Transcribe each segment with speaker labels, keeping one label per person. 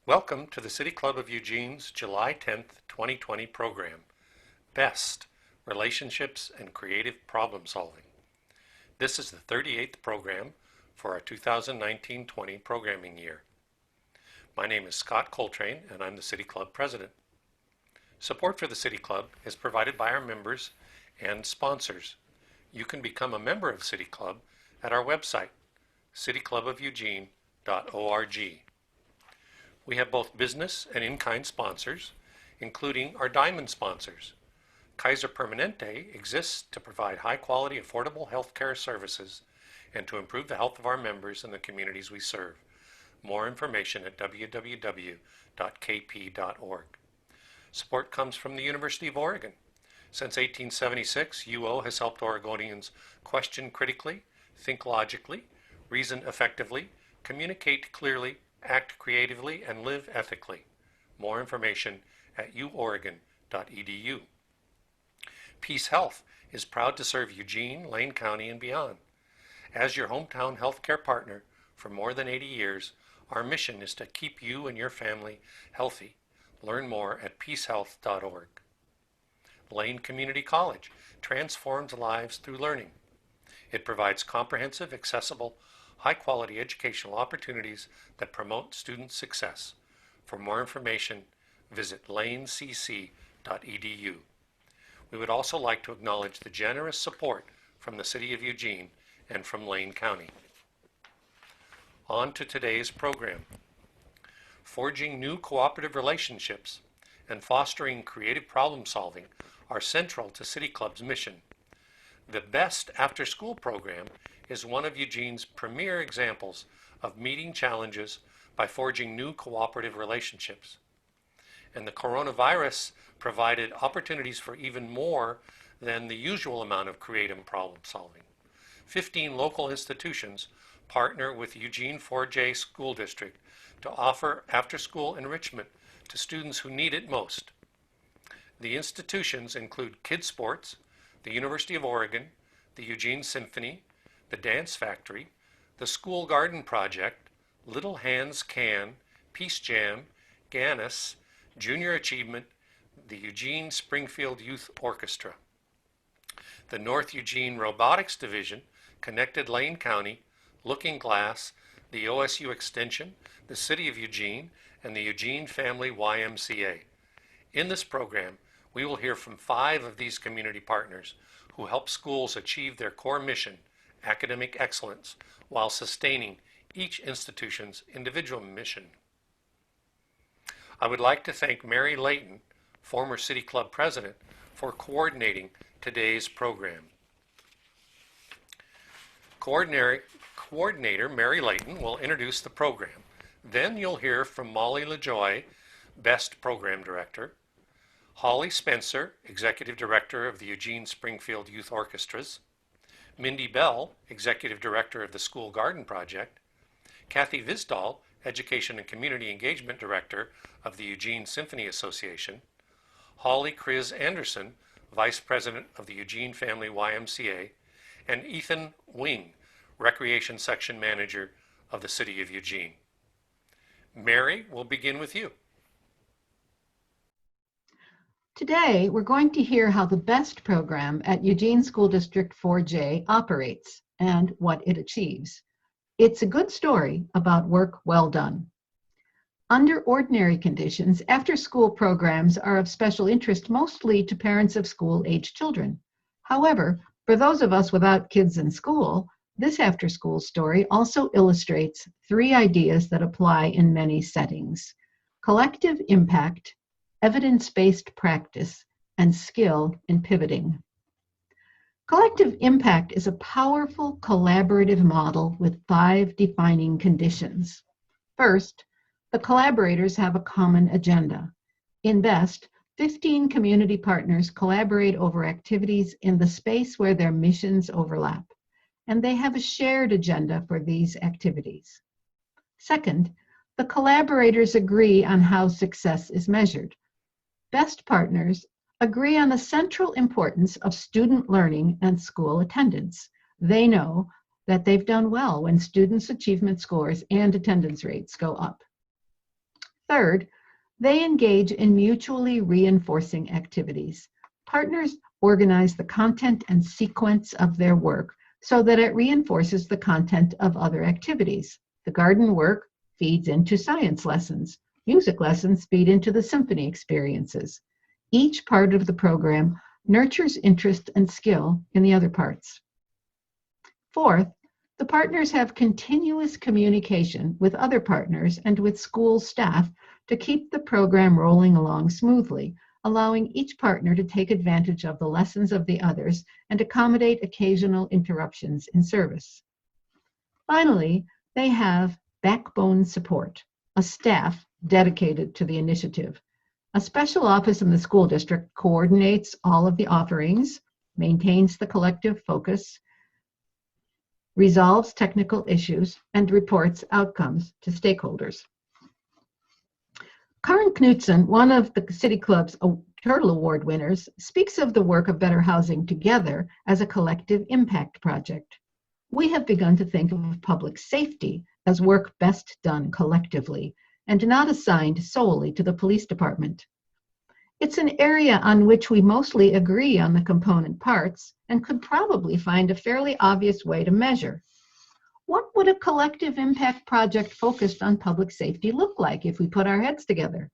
Speaker 1: Welcome to the City Club of Eugene's July 10th, 2020 program, BEST, Relationships and Creative Problem Solving. This is the 38th program for our 2019-20 programming year. My name is Scott Coltrane and I'm the City Club President. Support for the City Club is provided by our members and sponsors. You can become a member of City Club at our website, cityclubofeugene.org. We have both business and in-kind sponsors, including our diamond sponsors. Kaiser Permanente exists to provide high-quality, affordable healthcare services and to improve the health of our members and the communities we serve. More information at www.kp.org. Support comes from the University of Oregon. Since 1876, UO has helped Oregonians question critically, think logically, reason effectively, communicate clearly, act creatively, and live ethically. More information at uoregon.edu. Peace Health is proud to serve Eugene, Lane County, and beyond. As your hometown healthcare partner for more than 80 years, our mission is to keep you and your family healthy. Learn more at peacehealth.org. Lane Community College transforms lives through learning. It provides comprehensive, accessible, high-quality educational opportunities that promote student success. For more information, visit lanecc.edu. We would also like to acknowledge the generous support from the City of Eugene and from Lane County. On to today's program. Forging new cooperative relationships and fostering creative problem solving are central to City Club's mission. The BEST after-school program is one of Eugene's premier examples of meeting challenges by forging new cooperative relationships. And the coronavirus provided opportunities for even more than the usual amount of creative problem solving. 15 local institutions partner with Eugene 4J School District to offer after-school enrichment to students who need it most. The institutions include Kids Sports, the University of Oregon, the Eugene Symphony, the Dance Factory, the School Garden Project, Little Hands Can, Peace Jam, Gannis, Junior Achievement, the Eugene Springfield Youth Orchestra. The North Eugene Robotics Division connected Lane County, Looking Glass, the OSU Extension, the City of Eugene, and the Eugene Family YMCA. In this program, we will hear from 5 of these community partners who help schools achieve their core mission, academic excellence, while sustaining each institution's individual mission. I would like to thank Mary Layton, former City Club President, for coordinating today's program. Coordinator Mary Layton will introduce the program. Then you'll hear from Molly Lajoie, BEST Program Director, Holly Spencer, Executive Director of the Eugene Springfield Youth Orchestras, Mindy Bell, Executive Director of the School Garden Project, Kathy Visdahl, Education and Community Engagement Director of the Eugene Symphony Association, Holly Kriz Anderson, Vice President of the Eugene Family YMCA, and Ethan Wing, Recreation Section Manager of the City of Eugene. Mary, we'll begin with you.
Speaker 2: Today, we're going to hear how the BEST program at Eugene School District 4J operates and what it achieves. It's a good story about work well done. Under ordinary conditions, after-school programs are of special interest mostly to parents of school-age children. However, for those of us without kids in school, this after-school story also illustrates 3 ideas that apply in many settings: collective impact, evidence-based practice, and skill in pivoting. Collective impact is a powerful collaborative model with 5 defining conditions. First, the collaborators have a common agenda. In BEST, 15 community partners collaborate over activities in the space where their missions overlap, and they have a shared agenda for these activities. Second, the collaborators agree on how success is measured. BEST partners agree on the central importance of student learning and school attendance. They know that they've done well when students' achievement scores and attendance rates go up. Third, they engage in mutually reinforcing activities. Partners organize the content and sequence of their work so that it reinforces the content of other activities. The garden work feeds into science lessons. Music lessons feed into the symphony experiences. Each part of the program nurtures interest and skill in the other parts. Fourth, the partners have continuous communication with other partners and with school staff to keep the program rolling along smoothly, allowing each partner to take advantage of the lessons of the others and accommodate occasional interruptions in service. Finally, they have backbone support, a staff dedicated to the initiative. A special office in the school district coordinates all of the offerings, maintains the collective focus, resolves technical issues, and reports outcomes to stakeholders. Karen Knutson, one of the City Club's Turtle Award winners, speaks of the work of Better Housing Together as a collective impact project. We have begun to think of public safety as work best done collectively and not assigned solely to the police department. It's an area on which we mostly agree on the component parts and could probably find a fairly obvious way to measure. What would a collective impact project focused on public safety look like if we put our heads together?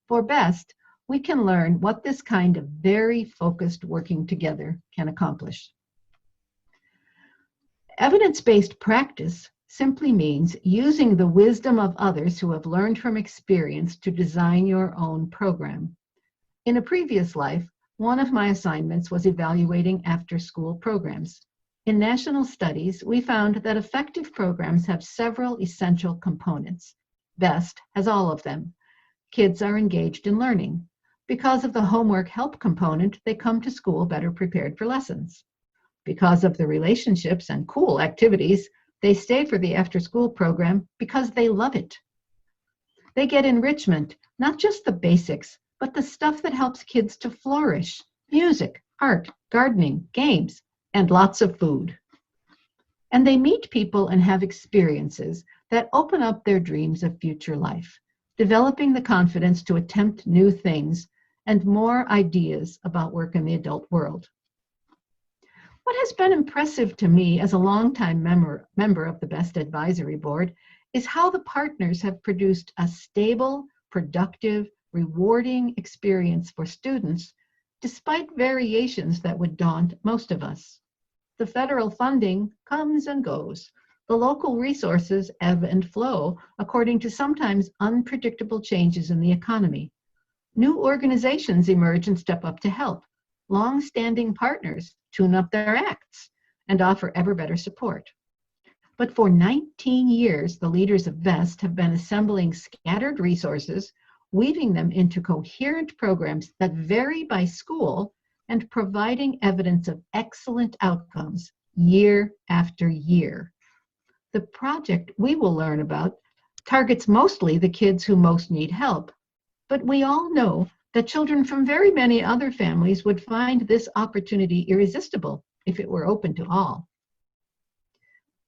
Speaker 2: For BEST, we can learn what this kind of very focused working together can accomplish. Evidence-based practice simply means using the wisdom of others who have learned from experience to design your own program. In a previous life, one of my assignments was evaluating after-school programs. In national studies, we found that effective programs have several essential components. BEST has all of them. Kids are engaged in learning. Because of the homework help component, they come to school better prepared for lessons. Because of the relationships and cool activities, they stay for the after-school program because they love it. They get enrichment, not just the basics, but the stuff that helps kids to flourish: music, art, gardening, games, and lots of food. And they meet people and have experiences that open up their dreams of future life, developing the confidence to attempt new things and more ideas about work in the adult world. What has been impressive to me as a longtime member of the BEST Advisory Board is how the partners have produced a stable, productive, rewarding experience for students, despite variations that would daunt most of us. The federal funding comes and goes. The local resources ebb and flow according to sometimes unpredictable changes in the economy. New organizations emerge and step up to help. Long-standing partners tune up their acts and offer ever better support. But for 19 years, the leaders of BEST have been assembling scattered resources, weaving them into coherent programs that vary by school, and providing evidence of excellent outcomes year after year. The project we will learn about targets mostly the kids who most need help, but we all know that children from very many other families would find this opportunity irresistible if it were open to all.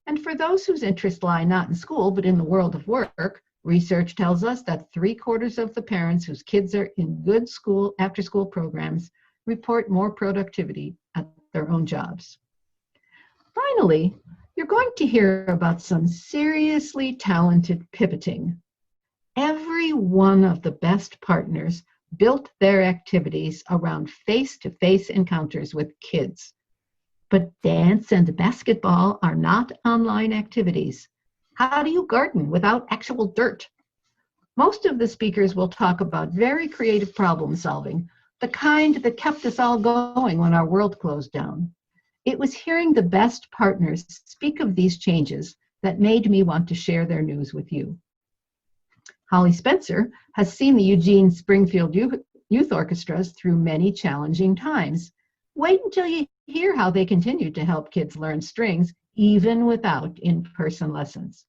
Speaker 2: And for those whose interests lie not in school, but in the world of work, research tells us that 3/4 of the parents whose kids are in good school, after-school programs report more productivity at their own jobs. Finally, you're going to hear about some seriously talented pivoting. Every one of the BEST partners built their activities around face-to-face encounters with kids. But dance and basketball are not online activities. How do you garden without actual dirt? Most of the speakers will talk about very creative problem solving, the kind that kept us all going when our world closed down. It was hearing the BEST partners speak of these changes that made me want to share their news with you. Holly Spencer has seen the Eugene Springfield Youth Orchestras through many challenging times. Wait until you hear how they continued to help kids learn strings even without in-person lessons.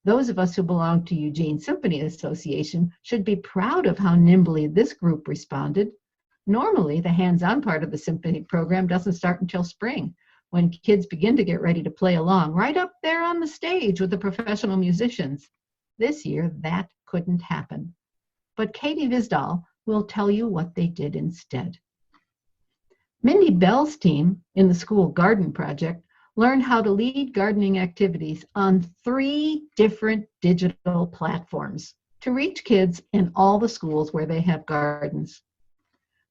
Speaker 2: Those of us who belong to Eugene Symphony Association should be proud of how nimbly this group responded. Normally, the hands-on part of the symphony program doesn't start until spring, when kids begin to get ready to play along right up there on the stage with the professional musicians. This year, that couldn't happen. But Katie Visdahl will tell you what they did instead. Mindy Bell's team in the school garden project learned how to lead gardening activities on 3 different digital platforms to reach kids in all the schools where they have gardens.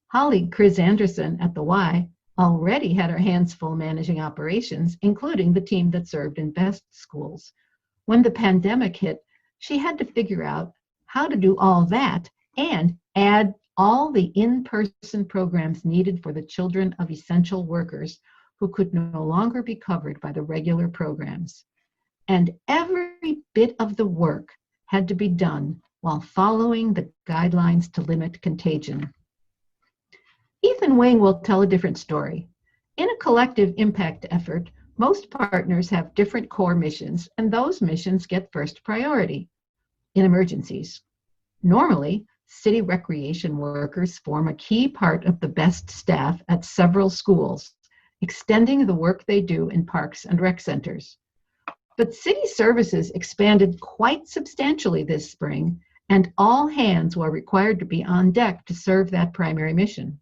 Speaker 2: Holly Chris Anderson at the Y already had her hands full managing operations, including the team that served in best schools. When the pandemic hit, she had to figure out how to do all that and add all the in-person programs needed for the children of essential workers who could no longer be covered by the regular programs. And every bit of the work had to be done while following the guidelines to limit contagion. Ethan Wing will tell a different story. In a collective impact effort, most partners have different core missions, and those missions get first priority in emergencies. Normally, city recreation workers form a key part of the best staff at several schools, extending the work they do in parks and rec centers. But city services expanded quite substantially this spring, and all hands were required to be on deck to serve that primary mission.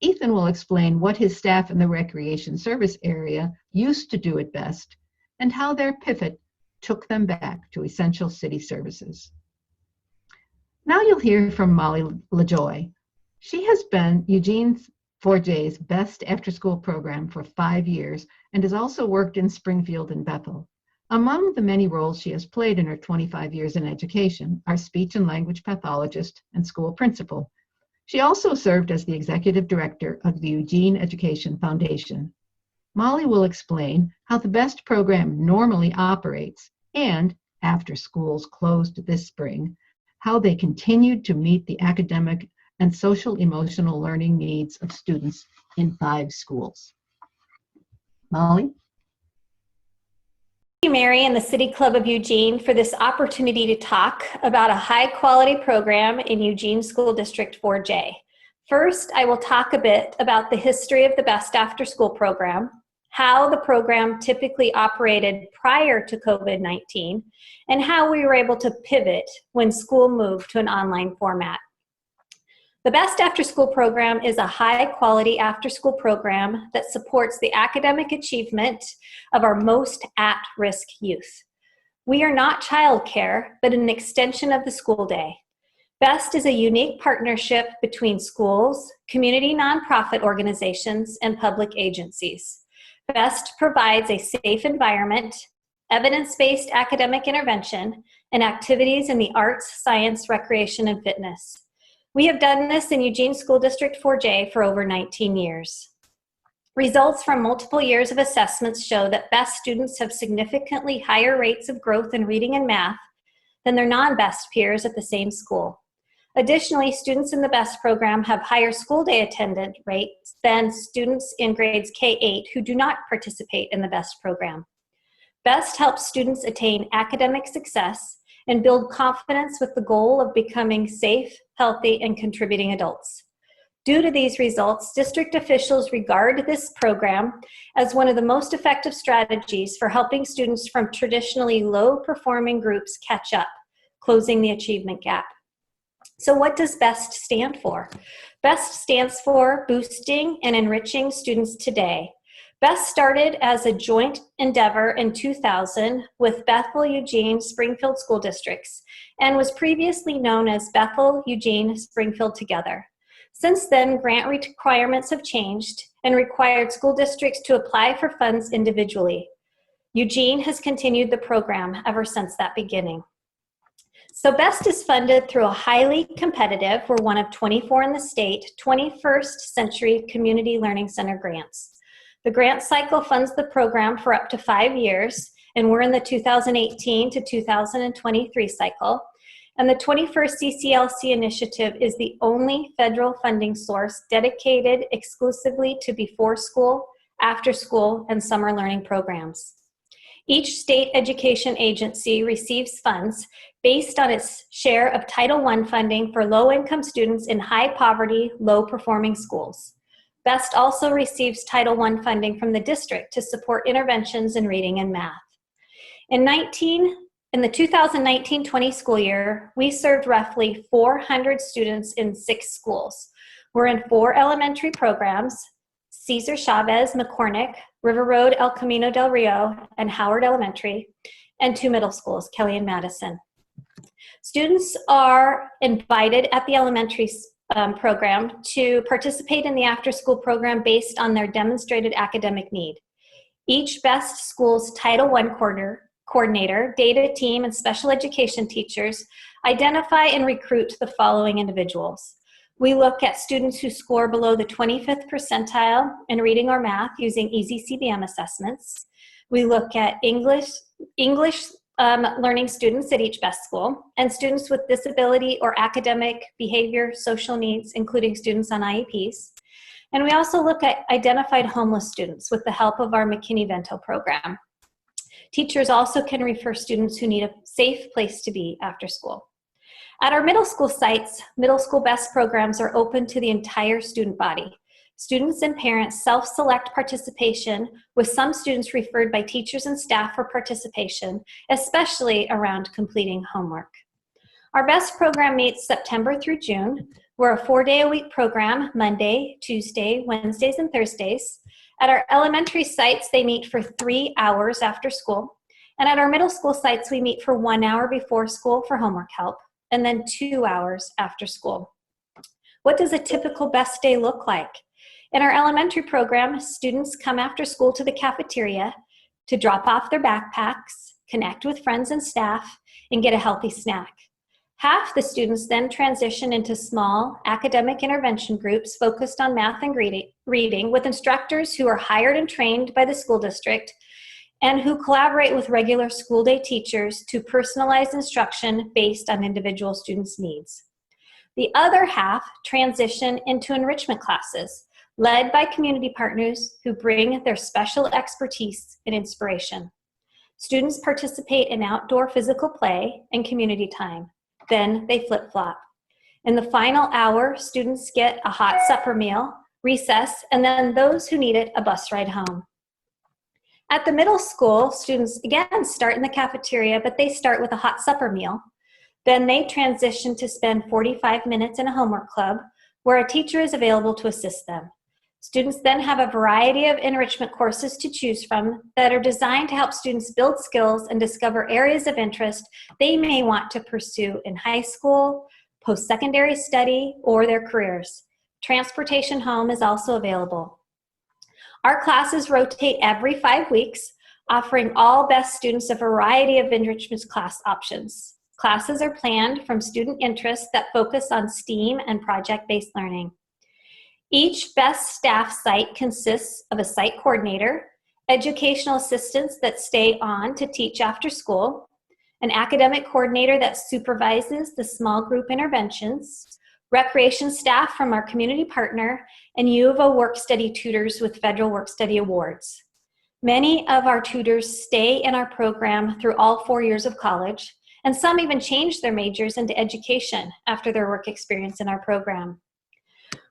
Speaker 2: Ethan will explain what his staff in the recreation service area used to do it best and how their pivot took them back to essential city services. Now you'll hear from Molly Lajoie. She has been Eugene 4J's best after-school program for 5 years and has also worked in Springfield and Bethel. Among the many roles she has played in her 25 years in education are speech and language pathologist and school principal. She also served as the executive director of the Eugene Education Foundation. Molly will explain how the BEST program normally operates and, after schools closed this spring, how they continued to meet the academic and social emotional learning needs of students in 5 schools. Molly?
Speaker 3: Thank you, Mary, and the City Club of Eugene for this opportunity to talk about a high-quality program in Eugene School District 4J. First, I will talk a bit about the history of the BEST after-school program, how the program typically operated prior to COVID-19, and how we were able to pivot when school moved to an online format. The BEST after-school program is a high-quality after-school program that supports the academic achievement of our most at-risk youth. We are not childcare, but an extension of the school day. BEST is a unique partnership between schools, community nonprofit organizations, and public agencies. BEST provides a safe environment, evidence-based academic intervention, and activities in the arts, science, recreation, and fitness. We have done this in Eugene School District 4J for over 19 years. Results from multiple years of assessments show that BEST students have significantly higher rates of growth in reading and math than their non-BEST peers at the same school. Additionally, students in the BEST program have higher school day attendance rates than students in grades K-8 who do not participate in the BEST program. BEST helps students attain academic success and build confidence with the goal of becoming safe, healthy, and contributing adults. Due to these results, district officials regard this program as one of the most effective strategies for helping students from traditionally low-performing groups catch up, closing the achievement gap. So what does BEST stand for? BEST stands for Boosting and Enriching Students Today. BEST started as a joint endeavor in 2000 with Bethel, Eugene, Springfield school districts, and was previously known as Bethel, Eugene, Springfield Together. Since then, grant requirements have changed and required school districts to apply for funds individually. Eugene has continued the program ever since that beginning. So BEST is funded through a highly competitive, we're one of 24 in the state, 21st Century Community Learning Center grants. The grant cycle funds the program for up to 5 years, and we're in the 2018 to 2023 cycle. And the 21st CCLC initiative is the only federal funding source dedicated exclusively to before school, after school, and summer learning programs. Each state education agency receives funds based on its share of Title I funding for low-income students in high-poverty, low-performing schools. BEST also receives Title I funding from the district to support interventions in reading and math. In In the 2019-20 school year, we served roughly 400 students in 6 schools. We're in 4 elementary programs: Cesar Chavez, McCormick, River Road, El Camino del Rio, and Howard Elementary, and 2 middle schools, Kelly and Madison. Students are invited at the elementary program to participate in the after-school program based on their demonstrated academic need. Each best school's Title I coordinator, data team, and special education teachers identify and recruit the following individuals. We look at students who score below the 25th percentile in reading or math using easy CBM assessments. We look at English learning students at each best school, and students with disability or academic, behavior, social needs, including students on IEPs. And we also look at identified homeless students with the help of our McKinney-Vento program. Teachers also can refer students who need a safe place to be after school. At our middle school sites, middle school best programs are open to the entire student body. Students and parents self-select participation, with some students referred by teachers and staff for participation, especially around completing homework. Our best program meets September through June. We're a 4-day-a-week program, Monday, Tuesday, Wednesdays, and Thursdays. At our elementary sites, they meet for 3 hours after school. And at our middle school sites, we meet for 1 hour before school for homework help, and then 2 hours after school. What does a typical best day look like? In our elementary program, students come after school to the cafeteria to drop off their backpacks, connect with friends and staff, and get a healthy snack. Half the students then transition into small academic intervention groups focused on math and reading with instructors who are hired and trained by the school district and who collaborate with regular school day teachers to personalize instruction based on individual students' needs. The other half transition into enrichment classes, led by community partners who bring their special expertise and inspiration. Students participate in outdoor physical play and community time. Then they flip-flop. In the final hour, students get a hot supper meal, recess, and then those who need it, a bus ride home. At the middle school, students again start in the cafeteria, but they start with a hot supper meal. Then they transition to spend 45 minutes in a homework club where a teacher is available to assist them. Students then have a variety of enrichment courses to choose from that are designed to help students build skills and discover areas of interest they may want to pursue in high school, post-secondary study, or their careers. Transportation home is also available. Our classes rotate every 5 weeks, offering all best students a variety of enrichment class options. Classes are planned from student interests that focus on STEAM and project-based learning. Each best staff site consists of a site coordinator, educational assistants that stay on to teach after school, an academic coordinator that supervises the small group interventions, recreation staff from our community partner, and U of O work-study tutors with federal work-study awards. Many of our tutors stay in our program through all 4 years of college, and some even change their majors into education after their work experience in our program.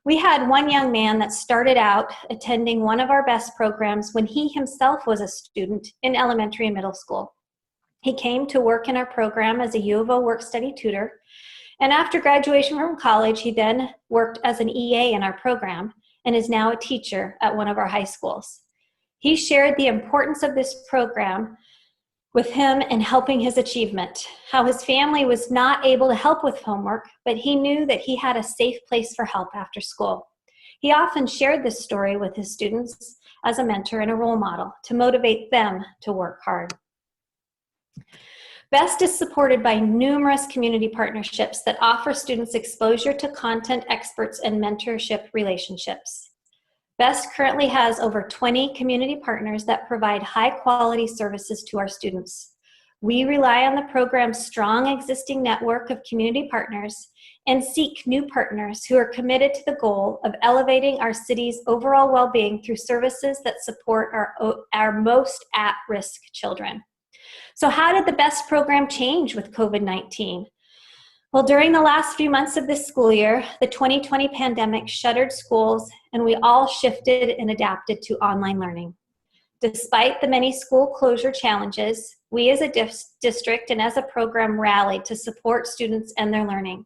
Speaker 3: We had one young man that started out attending one of our best programs when he himself was a student in elementary and middle school. He came to work in our program as a U of O work-study tutor, and after graduation from college, he then worked as an EA in our program and is now a teacher at one of our high schools. He shared the importance of this program with him in helping his achievement, how his family was not able to help with homework, but he knew that he had a safe place for help after school. He often shared this story with his students as a mentor and a role model to motivate them to work hard. BEST is supported by numerous community partnerships that offer students exposure to content experts and mentorship relationships. BEST currently has over 20 community partners that provide high-quality services to our students. We rely on the program's strong existing network of community partners and seek new partners who are committed to the goal of elevating our city's overall well-being through services that support our most at-risk children. So how did the BEST program change with COVID-19? Well, during the last few months of this school year, the 2020 pandemic shuttered schools and we all shifted and adapted to online learning. Despite the many school closure challenges, we as a district and as a program rallied to support students and their learning.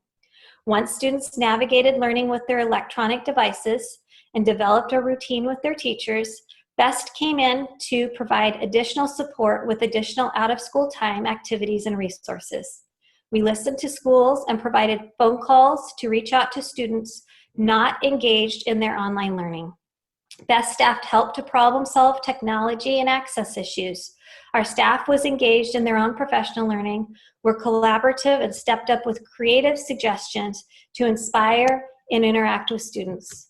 Speaker 3: Once students navigated learning with their electronic devices and developed a routine with their teachers, BEST came in to provide additional support with additional out-of-school time activities and resources. We listened to schools and provided phone calls to reach out to students not engaged in their online learning. BEST staff helped to problem solve technology and access issues. Our staff was engaged in their own professional learning, were collaborative, and stepped up with creative suggestions to inspire and interact with students.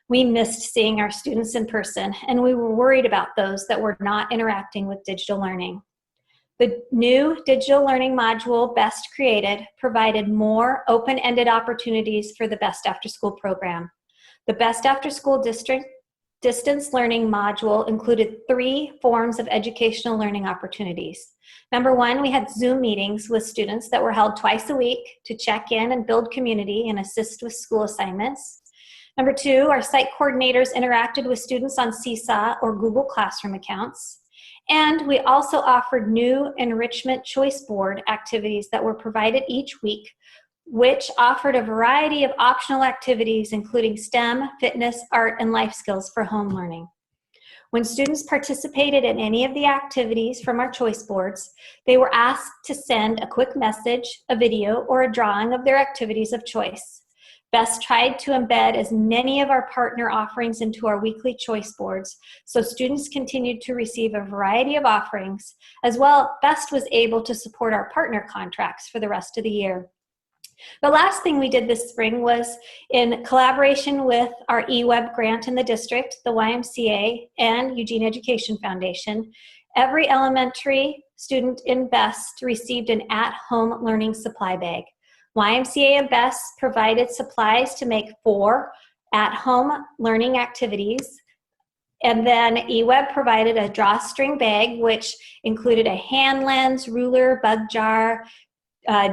Speaker 3: We missed seeing our students in person, and we were worried about those that were not interacting with digital learning. The new digital learning module BEST created provided more open-ended opportunities for the BEST After School program. The BEST After School District Distance Learning module included 3 forms of educational learning opportunities. Number 1, we had Zoom meetings with students that were held twice a week to check in and build community and assist with school assignments. Number 2, our site coordinators interacted with students on Seesaw or Google Classroom accounts. And we also offered new Enrichment choice board activities that were provided each week, which offered a variety of optional activities, including STEM, fitness, art, and life skills for home learning. When students participated in any of the activities from our choice boards, they were asked to send a quick message, a video, or a drawing of their activities of choice. BEST tried to embed as many of our partner offerings into our weekly choice boards, so students continued to receive a variety of offerings. As well, BEST was able to support our partner contracts for the rest of the year. The last thing we did this spring was, in collaboration with our eWeb grant in the district, the YMCA, and Eugene Education Foundation, every elementary student in BEST received an at-home learning supply bag. YMCA and BEST provided supplies to make 4 at-home learning activities. And then eWeb provided a drawstring bag, which included a hand lens, ruler, bug jar,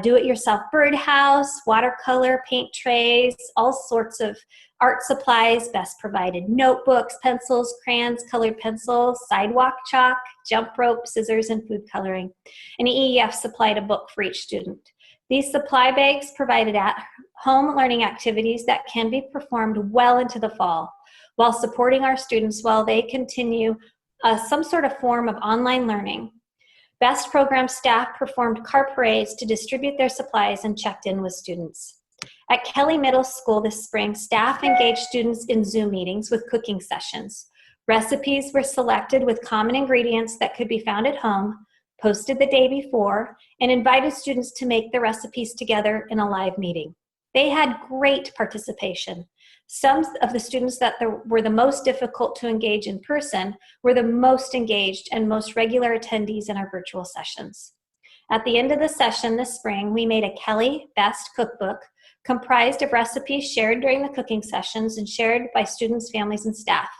Speaker 3: do-it-yourself birdhouse, watercolor, paint trays, all sorts of art supplies. BEST provided notebooks, pencils, crayons, colored pencils, sidewalk chalk, jump rope, scissors, and food coloring. And EEF supplied a book for each student. These supply bags provided at-home learning activities that can be performed well into the fall, while supporting our students while they continue some sort of form of online learning. BEST program staff performed car parades to distribute their supplies and checked in with students. At Kelly Middle School this spring, staff engaged students in Zoom meetings with cooking sessions. Recipes were selected with common ingredients that could be found at home, posted the day before, and invited students to make the recipes together in a live meeting. They had great participation. Some of the students that were the most difficult to engage in person were the most engaged and most regular attendees in our virtual sessions. At the end of the session this spring, we made a Kelly BEST cookbook comprised of recipes shared during the cooking sessions and shared by students, families, and staff.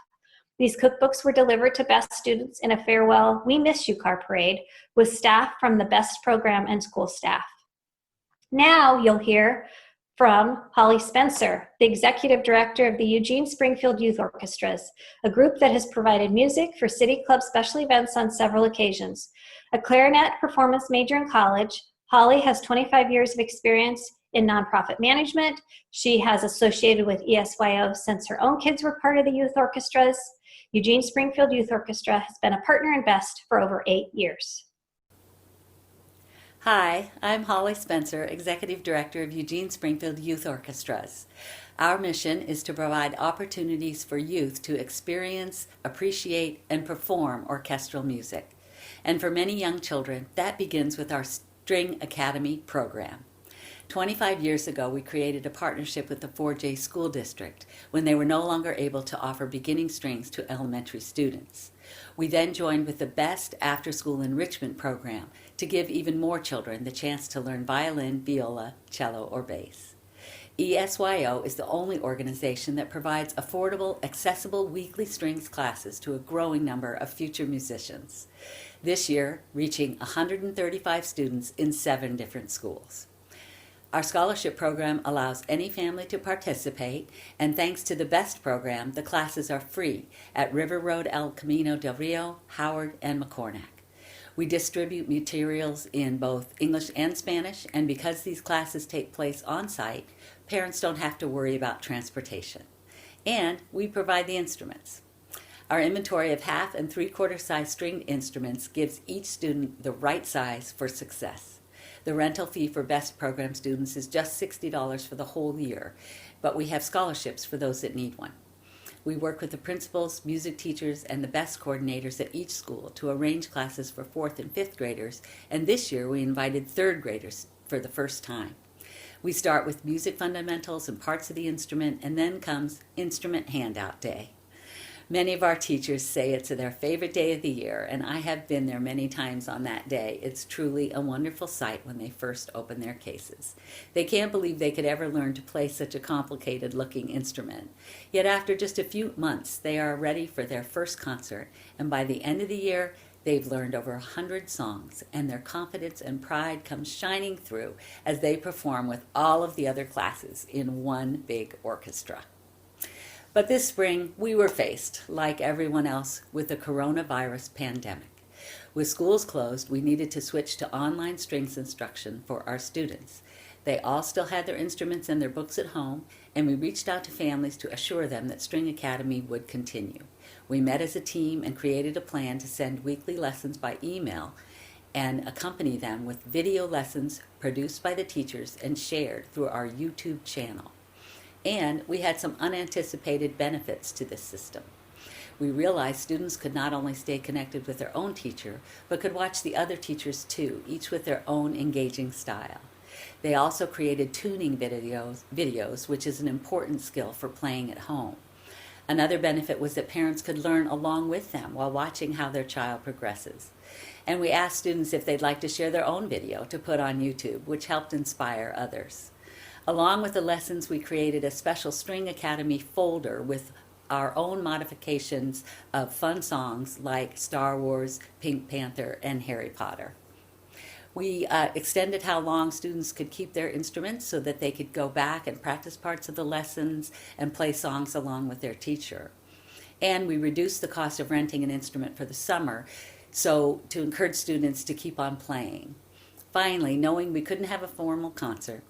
Speaker 3: These cookbooks were delivered to BEST students in a farewell "We Miss You" car parade with staff from the BEST program and school staff. Now you'll hear from Holly Spencer, the Executive Director of the Eugene Springfield Youth Orchestras, a group that has provided music for City Club special events on several occasions. A clarinet performance major in college, Holly has 25 years of experience in nonprofit management. She has associated with ESYO since her own kids were part of the youth orchestras. Eugene Springfield Youth Orchestra has been a partner in BEST for over 8 years.
Speaker 4: Hi, I'm Holly Spencer, Executive Director of Eugene Springfield Youth Orchestras. Our mission is to provide opportunities for youth to experience, appreciate, and perform orchestral music. And for many young children, that begins with our String Academy program. 25 years ago, we created a partnership with the 4J School District when they were no longer able to offer beginning strings to elementary students. We then joined with the BEST after-school enrichment program to give even more children the chance to learn violin, viola, cello, or bass. ESYO is the only organization that provides affordable, accessible weekly strings classes to a growing number of future musicians. This year, reaching 135 students in 7 different schools. Our scholarship program allows any family to participate, and thanks to the BEST program, the classes are free at River Road, El Camino del Rio, Howard, and McCornack. We distribute materials in both English and Spanish, and because these classes take place on-site, parents don't have to worry about transportation. And we provide the instruments. Our inventory of half and three-quarter size stringed instruments gives each student the right size for success. The rental fee for BEST program students is just $60 for the whole year, but we have scholarships for those that need one. We work with the principals, music teachers, and the BEST coordinators at each school to arrange classes for 4th and 5th graders, and this year we invited 3rd graders for the first time. We start with music fundamentals and parts of the instrument, and then comes Instrument Handout Day. Many of our teachers say it's their favorite day of the year, and I have been there many times on that day. It's truly a wonderful sight when they first open their cases. They can't believe they could ever learn to play such a complicated-looking instrument. Yet after just a few months, they are ready for their first concert, and by the end of the year, they've learned over 100 songs, and their confidence and pride come shining through as they perform with all of the other classes in one big orchestra. But this spring, we were faced, like everyone else, with the coronavirus pandemic. With schools closed, we needed to switch to online strings instruction for our students. They all still had their instruments and their books at home, and we reached out to families to assure them that String Academy would continue. We met as a team and created a plan to send weekly lessons by email and accompany them with video lessons produced by the teachers and shared through our YouTube channel. And we had some unanticipated benefits to this system. We realized students could not only stay connected with their own teacher, but could watch the other teachers too, each with their own engaging style. They also created tuning videos, which is an important skill for playing at home. Another benefit was that parents could learn along with them while watching how their child progresses. And we asked students if they'd like to share their own video to put on YouTube, which helped inspire others. Along with the lessons, we created a special String Academy folder with our own modifications of fun songs like Star Wars, Pink Panther, and Harry Potter. We extended how long students could keep their instruments so that they could go back and practice parts of the lessons and play songs along with their teacher. And we reduced the cost of renting an instrument for the summer so to encourage students to keep on playing. Finally, knowing we couldn't have a formal concert,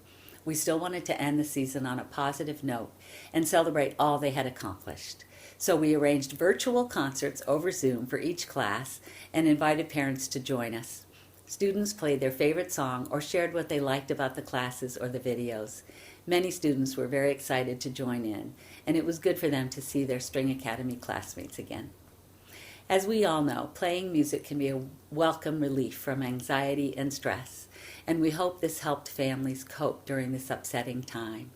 Speaker 4: we still wanted to end the season on a positive note and celebrate all they had accomplished. So we arranged virtual concerts over Zoom for each class and invited parents to join us. Students played their favorite song or shared what they liked about the classes or the videos. Many students were very excited to join in, and it was good for them to see their String Academy classmates again. As we all know, playing music can be a welcome relief from anxiety and stress, and we hope this helped families cope during this upsetting time.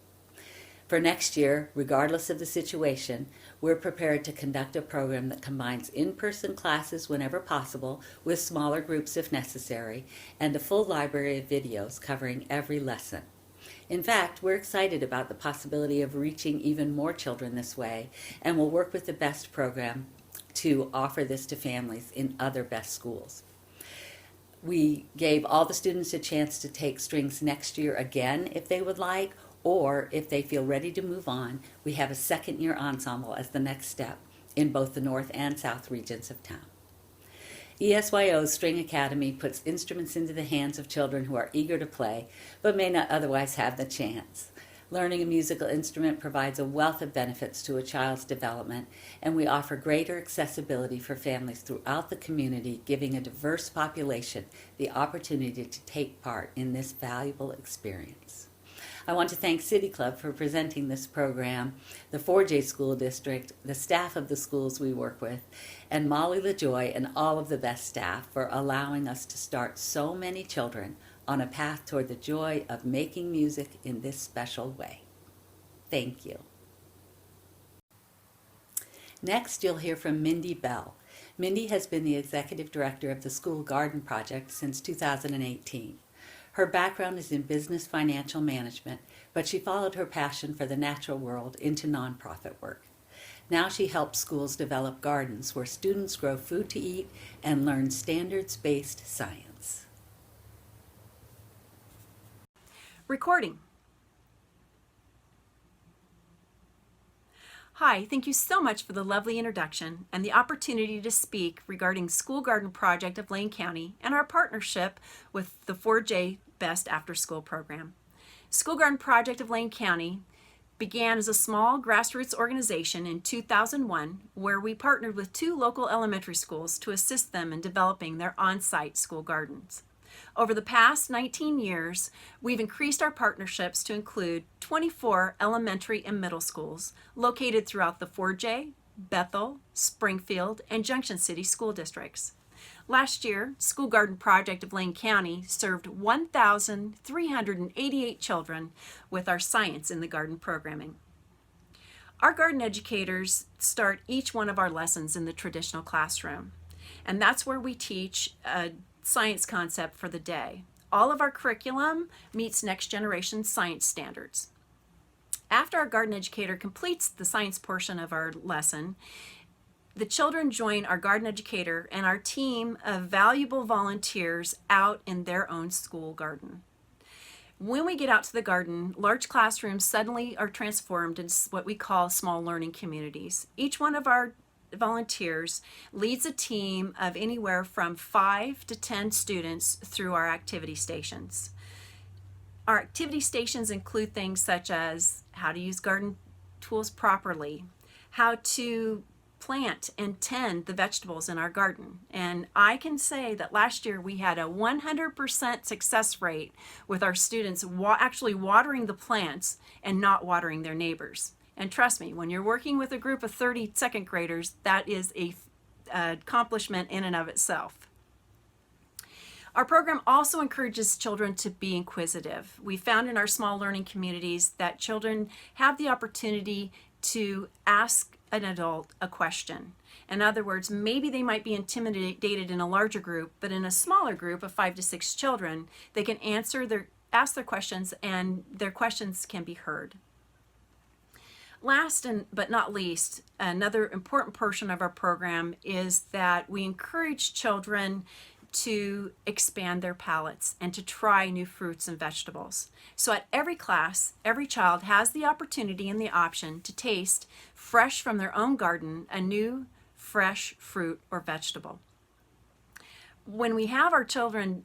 Speaker 4: For next year, regardless of the situation, we're prepared to conduct a program that combines in-person classes whenever possible with smaller groups if necessary, and a full library of videos covering every lesson. In fact, we're excited about the possibility of reaching even more children this way, and we'll work with the BEST program to offer this to families in other BEST schools. We gave all the students a chance to take strings next year again if they would like, or if they feel ready to move on, we have a second-year ensemble as the next step in both the North and South regions of town. ESYO's String Academy puts instruments into the hands of children who are eager to play, but may not otherwise have the chance. Learning a musical instrument provides a wealth of benefits to a child's development, and we offer greater accessibility for families throughout the community, giving a diverse population the opportunity to take part in this valuable experience. I want to thank City Club for presenting this program, the 4J School District, the staff of the schools we work with, and Molly Lajoie and all of the BEST staff for allowing us to start so many children on a path toward the joy of making music in this special way. Thank you. Next, you'll hear from Mindy Bell. Mindy has been the executive director of the School Garden Project since 2018. Her background is in business financial management, but she followed her passion for the natural world into nonprofit work. Now she helps schools develop gardens where students grow food to eat and learn standards-based science.
Speaker 5: Recording. Hi, thank you so much for the lovely introduction and the opportunity to speak regarding School Garden Project of Lane County and our partnership with the 4J Best After School program. School Garden Project of Lane County began as a small grassroots organization in 2001, where we partnered with 2 local elementary schools to assist them in developing their on-site school gardens. Over the past 19 years, we've increased our partnerships to include 24 elementary and middle schools located throughout the 4J, Bethel, Springfield, and Junction City school districts. Last year, School Garden Project of Lane County served 1,388 children with our Science in the Garden programming. Our garden educators start each one of our lessons in the traditional classroom, and that's where we teach a science concept for the day. All of our curriculum meets next generation science standards. After our garden educator completes the science portion of our lesson, the children join our garden educator and our team of valuable volunteers out in their own school garden. When we get out to the garden, large classrooms suddenly are transformed into what we call small learning communities. Each one of our volunteers leads a team of anywhere from 5 to 10 students through our activity stations. Our activity stations include things such as how to use garden tools properly, how to plant and tend the vegetables in our garden. And I can say that last year we had a 100% success rate with our students actually watering the plants and not watering their neighbors. And trust me, when you're working with a group of 30 second graders, that is a accomplishment in and of itself. Our program also encourages children to be inquisitive. We found in our small learning communities that children have the opportunity to ask an adult a question. In other words, maybe they might be intimidated in a larger group, but in a smaller group of 5 to 6 children, they can ask their questions and their questions can be heard. Last but not least, another important portion of our program is that we encourage children to expand their palates and to try new fruits and vegetables. So at every class, every child has the opportunity and the option to taste fresh from their own garden a new fresh fruit or vegetable. When we have our children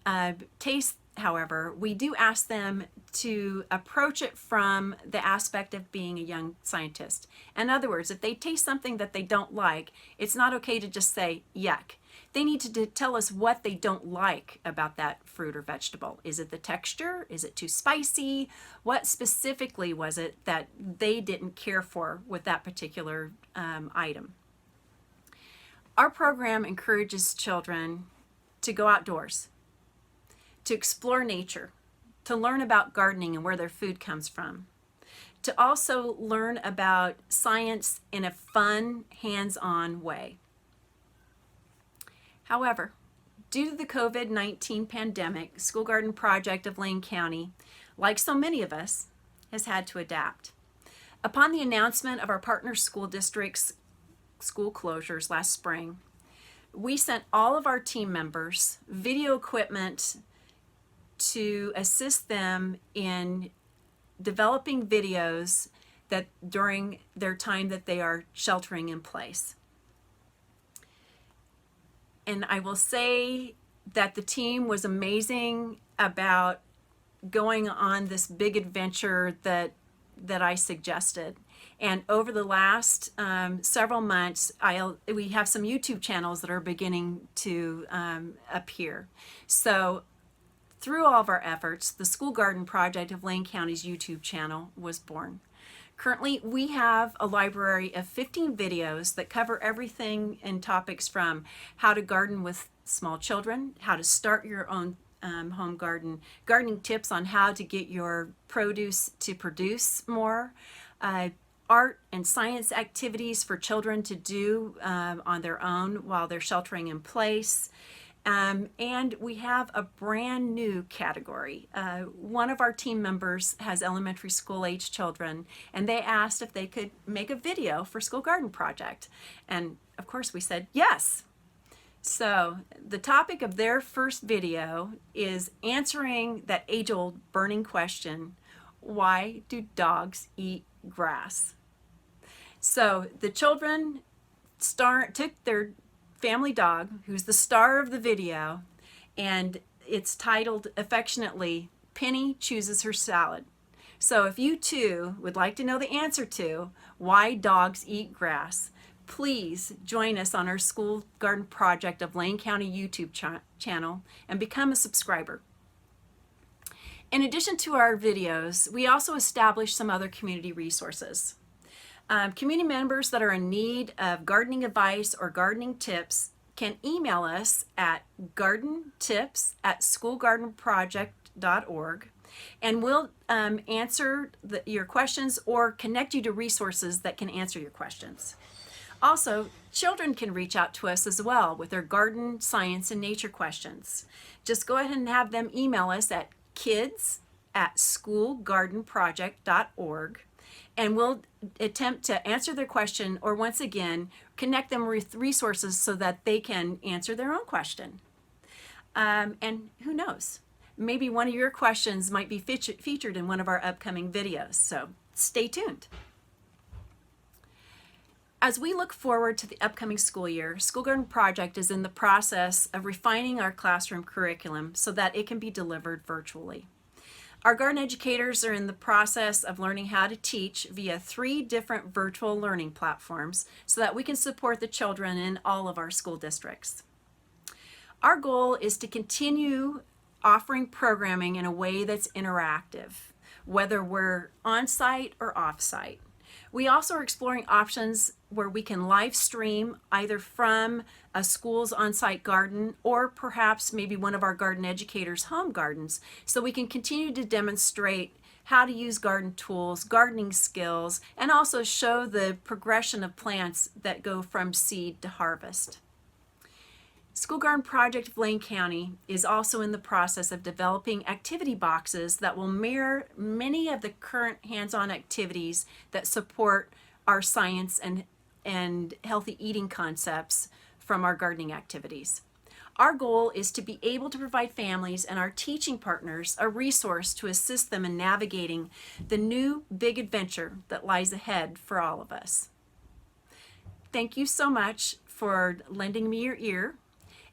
Speaker 5: taste, however, we do ask them to approach it from the aspect of being a young scientist. In other words, if they taste something that they don't like, it's not okay to just say, yuck. They need to tell us what they don't like about that fruit or vegetable. Is it the texture? Is it too spicy? What specifically was it that they didn't care for with that particular item? Our program encourages children to go outdoors, to explore nature, to learn about gardening and where their food comes from, to also learn about science in a fun, hands-on way. However, due to the COVID-19 pandemic, School Garden Project of Lane County, like so many of us, has had to adapt. Upon the announcement of our partner school districts' school closures last spring, we sent all of our team members video equipment to assist them in developing videos that during their time that they are sheltering in place. And I will say that the team was amazing about going on this big adventure that I suggested. And over the last several months, we have some YouTube channels that are beginning to appear. So through all of our efforts, the School Garden Project of Lane County's YouTube channel was born. Currently, we have a library of 15 videos that cover everything and topics from how to garden with small children, how to start your own home garden, gardening tips on how to get your produce to produce more, art and science activities for children to do on their own while they're sheltering in place. And we have a brand new category. One of our team members has elementary school age children, and they asked if they could make a video for School Garden Project. And of course we said yes. So the topic of their first video is answering that age-old burning question, why do dogs eat grass? So the children took their family dog, who's the star of the video, and it's titled affectionately, Penny Chooses Her Salad. So if you too would like to know the answer to why dogs eat grass, please join us on our School Garden Project of Lane County YouTube channel and become a subscriber. In addition to our videos, we also established some other community resources. Community members that are in need of gardening advice or gardening tips can email us at gardentips@schoolgardenproject.org, and we'll answer your questions or connect you to resources that can answer your questions. Also, children can reach out to us as well with their garden, science, and nature questions. Just go ahead and have them email us at kids@schoolgardenproject.org, and we'll attempt to answer their question or, once again, connect them with resources so that they can answer their own question. And who knows, maybe one of your questions might be featured in one of our upcoming videos, so stay tuned. As we look forward to the upcoming school year, School Garden Project is in the process of refining our classroom curriculum so that it can be delivered virtually. Our garden educators are in the process of learning how to teach via 3 different virtual learning platforms so that we can support the children in all of our school districts. Our goal is to continue offering programming in a way that's interactive, whether we're on-site or off-site. We also are exploring options where we can live stream either from a school's on-site garden or perhaps maybe one of our garden educators' home gardens, so we can continue to demonstrate how to use garden tools, gardening skills, and also show the progression of plants that go from seed to harvest. School Garden Project of Lane County is also in the process of developing activity boxes that will mirror many of the current hands-on activities that support our science and healthy eating concepts from our gardening activities. Our goal is to be able to provide families and our teaching partners a resource to assist them in navigating the new big adventure that lies ahead for all of us. Thank you so much for lending me your ear.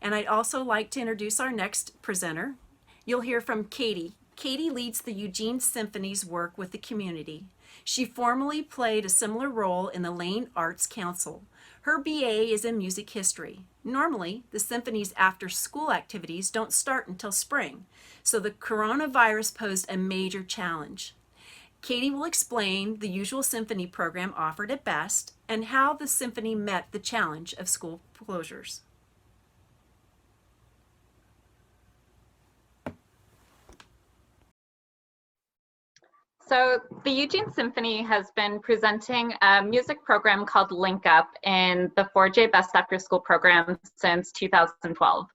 Speaker 5: And I'd also like to introduce our next presenter. You'll hear from Katie. Katie leads the Eugene Symphony's work with the community. She formerly played a similar role in the Lane Arts Council. Her BA is in music history. Normally, the symphony's after-school activities don't start until spring, so the coronavirus posed a major challenge. Katie will explain the usual symphony program offered at Best and how the symphony met the challenge of school closures.
Speaker 6: So the Eugene Symphony has been presenting a music program called Link Up in the 4J Best After School program since 2012.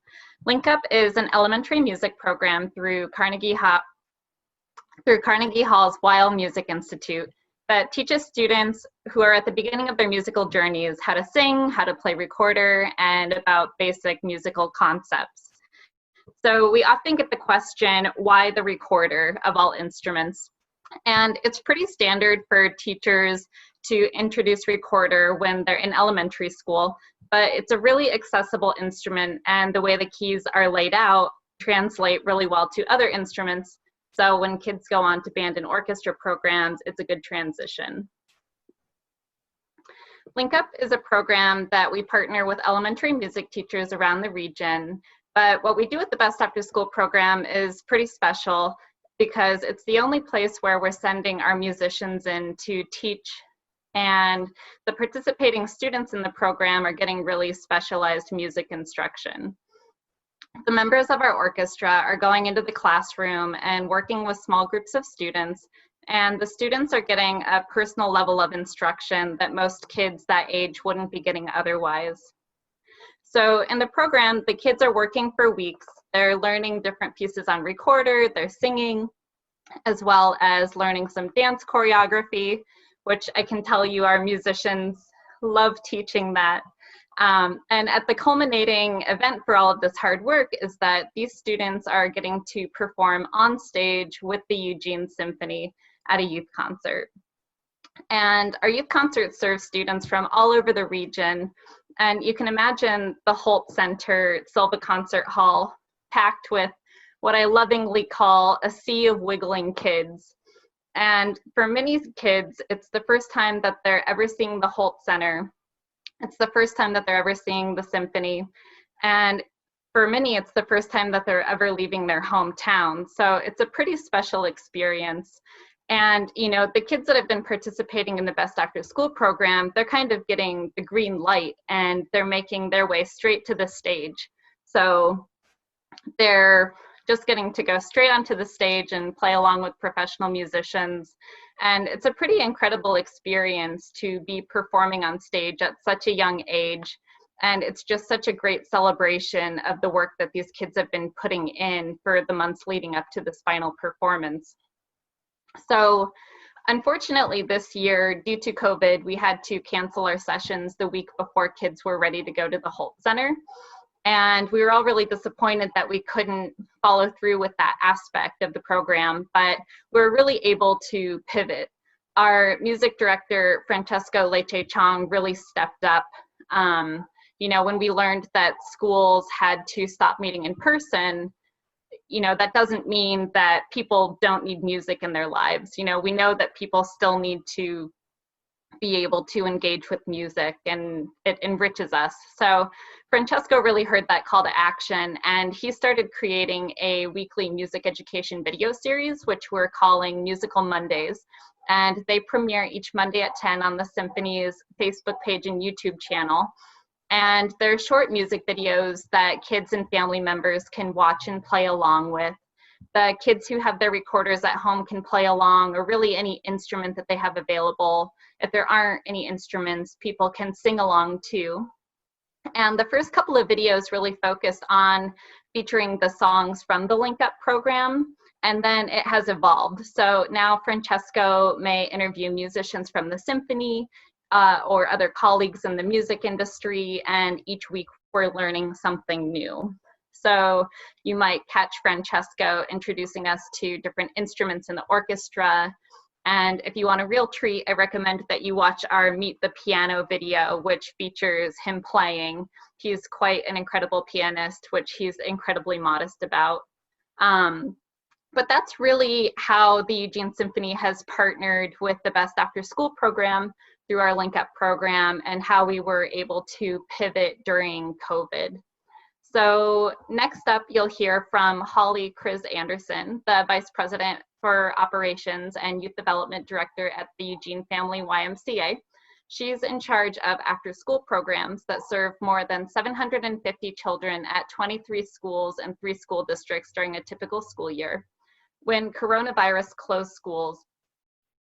Speaker 6: Link Up is an elementary music program through Carnegie Hall's Weill Music Institute that teaches students who are at the beginning of their musical journeys how to sing, how to play recorder, and about basic musical concepts. So we often get the question, why the recorder of all instruments? And it's pretty standard for teachers to introduce recorder when they're in elementary school, but it's a really accessible instrument, and the way the keys are laid out translate really well to other instruments. So when kids go on to band and orchestra programs, it's a good transition. Link Up is a program that we partner with elementary music teachers around the region, but what we do with the Best After School program is pretty special, because it's the only place where we're sending our musicians in to teach, and the participating students in the program are getting really specialized music instruction. The members of our orchestra are going into the classroom and working with small groups of students, and the students are getting a personal level of instruction that most kids that age wouldn't be getting otherwise. So in the program, the kids are working for weeks. They're learning different pieces on recorder, they're singing, as well as learning some dance choreography, which I can tell you our musicians love teaching that. And at the culminating event for all of this hard work is that these students are getting to perform on stage with the Eugene Symphony at a youth concert. And our youth concert serves students from all over the region. And you can imagine the Holt Center Silva Concert Hall packed with what I lovingly call a sea of wiggling kids. And for many kids, it's the first time that they're ever seeing the Holt Center. It's the first time that they're ever seeing the symphony. And for many, it's the first time that they're ever leaving their hometown. So it's a pretty special experience. And, you know, the kids that have been participating in the Best After School program, they're kind of getting the green light and they're making their way straight to the stage. So they're just getting to go straight onto the stage and play along with professional musicians. And it's a pretty incredible experience to be performing on stage at such a young age. And it's just such a great celebration of the work that these kids have been putting in for the months leading up to this final performance. So unfortunately this year, due to COVID, we had to cancel our sessions the week before kids were ready to go to the Holt Center. And we were all really disappointed that we couldn't follow through with that aspect of the program, but we were really able to pivot. Our music director, Francesco Leche-Chong, really stepped up. You know, when we learned that schools had to stop meeting in person, you know, that doesn't mean that people don't need music in their lives. You know, we know that people still need to be able to engage with music and it enriches us. So Francesco really heard that call to action and he started creating a weekly music education video series, which we're calling Musical Mondays. And they premiere each Monday at 10 on the Symphony's Facebook page and YouTube channel. And they're short music videos that kids and family members can watch and play along with. The kids who have their recorders at home can play along, or really any instrument that they have available. If there aren't any instruments, people can sing along too. And the first couple of videos really focused on featuring the songs from the Link Up program, and then it has evolved. So now Francesco may interview musicians from the symphony or other colleagues in the music industry, and each week we're learning something new. So you might catch Francesco introducing us to different instruments in the orchestra. And if you want a real treat, I recommend that you watch our Meet the Piano video, which features him playing. He's quite an incredible pianist, which he's incredibly modest about. But that's really how the Eugene Symphony has partnered with the Best After School program through our Link Up program and how we were able to pivot during COVID. So next up, you'll hear from Holly Kriz Anderson, the Vice President for Operations and Youth Development Director at the Eugene Family YMCA. She's in charge of after-school programs that serve more than 750 children at 23 schools and 3 school districts during a typical school year. When coronavirus closed schools,